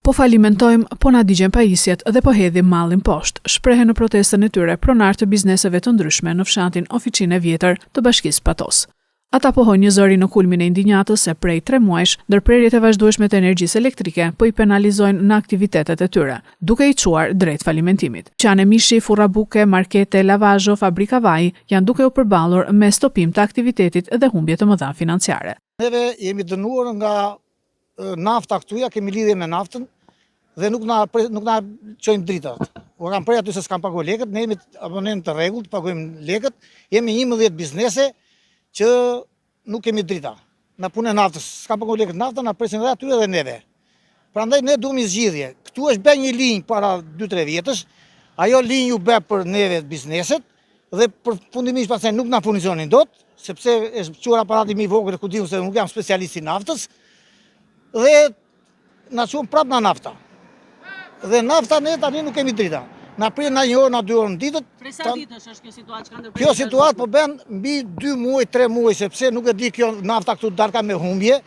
Po falimentojmë, po na digjen pajisjet dhe po hedhim mallin poshtë, shprehen në protestën e tyre pronar të bizneseve të ndryshme në fshatin Oficinë e Vjetër të Bashkisë Patos. Ata pohojnë një zëri në kulmin e indignatos se prej 3 muajsh, ndërprerjet e vazhdueshme të energjisë elektrike po i penalizojnë në aktivitetet e tyre, duke i çuar drejt falimentimit. Qane mishi, furra buke, markete, lavazho, fabrika vaj janë duke u përballur me stopim të aktivitetit dhe humbje të mëdha financiare. Neve jemi dënuar nga nafta këtuja, kemi lidhje me naftën dhe nuk na çojnë dritat. U kam prej aty se s'kam paguar lekët, ne jemi abonent të rregullt, pagojmë lekët, jemi 11 biznese që nuk kemi drita. Na punë naftës, s'kam paguar lekët nafta, na presin edhe aty edhe neve. Prandaj ne duam zgjidhje. Këtu është bën një linjë para 2-3 vjetësh, ajo linjë u bë për neve bizneset dhe përfundimisht pastaj nuk na furnizonin dot, sepse është çuar aparati më i vogël, ku diun se nuk jam specialist i naftës. Dhe na çon prapë në nafta. Dhe nafta ne tani nuk kemi drita. Na prin na 1 orë, na 2 orë në ditët. Prej sa ditësh është kjo situatë që ka ndërprerur? Kjo situatë po bën mbi 2 muaj, 3 muaj, sepse nuk e di kjo nafta këtu darka me humbje.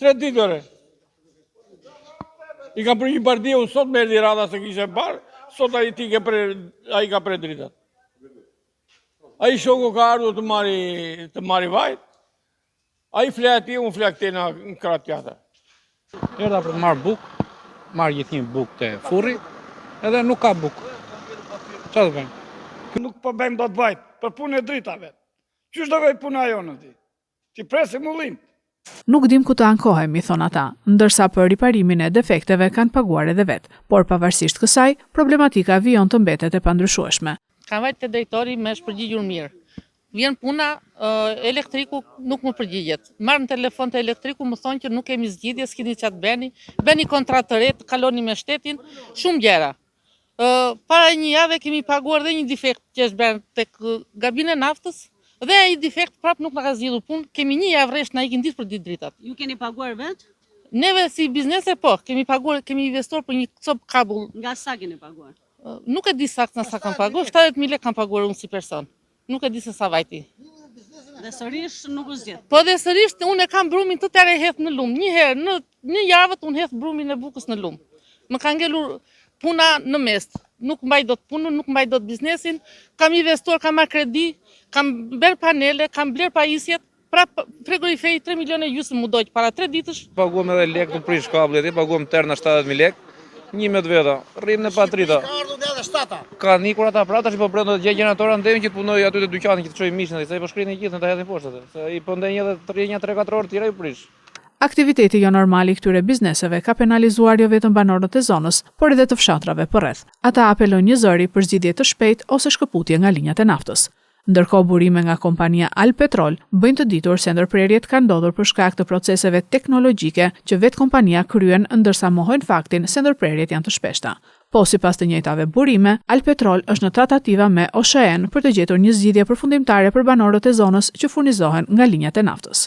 3 ditë ore. I kam për një bardhje, unë sot me erdi rada se kishe parë, sot ai ka pre dritat. Ai shoku ka ardhur të marri vajt, ai fle atje, unë fle këte në kratë tjata. Erda për të marrë bukë, marrë gjithnjë bukë të furri, edhe nuk ka bukë. Qa të bëjmë? Nuk po bëjmë do të vajt, për punë e dritave. Qysh do bëjmë puna jonë ti? Ti presim ullin. Nuk dim ku të ankohemi, thon ata, ndërsa për riparimin e defekteve kanë paguar edhe vetë, por pavarësisht kësaj, problematika vijon të mbetet e pandryshueshme. Kam vajt të drejtori me shpërgjigjur mirë. Vjen puna, elektriku nuk më përgjigjet. Marrë në telefon të elektriku, më thonë që nuk kemi zgjidhje, s'kini qatë beni kontratë të retë, kaloni me shtetin, shumë gjera. Para një jave kemi paguar dhe një defekt që është bërë tek gabine naftës, dhe ai defekt prapë nuk në ka zgjidhur punë, kemi një javë rresht na ikin ditë për ditë dritat. Ju keni paguar vetë? Neve si biznese po, kemi investuar për një cop kabull. Nga sa keni paguar? Nuk e di saktë sa kam paguar, 70.000 lekë kam paguar unë si person. Nuk e di se sa vajti. Dhe sërish nuk u zgjedh. Po dhe sërish unë e kam brumin të tërë hedh në lumë. Një herë në një javë unë hedh brumin e bukës në lumë. Më ka ngelur puna në mes. Nuk mbaj dot punën, nuk mbaj dot biznesin. Kam investuar, kam marrë kredi, kam bërë panele, kam bler pajisjet. Pra frigoriferi 3 milionë gjysmë mu dojtë para 3 ditësh. Paguam edhe lekë të prish kablet, paguam terna 70.000 lekë. 11 veta, rrim në patrita. Ka nikur ata pra tash po brenda gjë gjenatora ndajnë që të punoj aty te dyqani që të çojë mishin, se i po shkrinë gjithë në ta hedhin poshtë, se i po ndenjë edhe 3-4 orë tira i prish. Aktiviteti jo normal i këtyre bizneseve ka penalizuar jo vetëm banorët e zonës, por edhe të fshatrave përreth. Ata apelojnë një zëri për zgjidhje të shpejtë ose shkëputje nga linjat e naftës. Ndërkohë burime nga kompania Alpetrol bëjnë të ditur se ndërprerjet kanë ndodhur për shkak të proceseve teknologjike që vetë kompania kryen, ndërsa mohojnë faktin se ndërprerjet janë të shpeshta. Po sipas të njëjtave burime, Alpetrol është në tratativa me OSHE-n për të gjetur një zgjidhje përfundimtare për banorët e zonës që furnizohen nga linjat e naftës.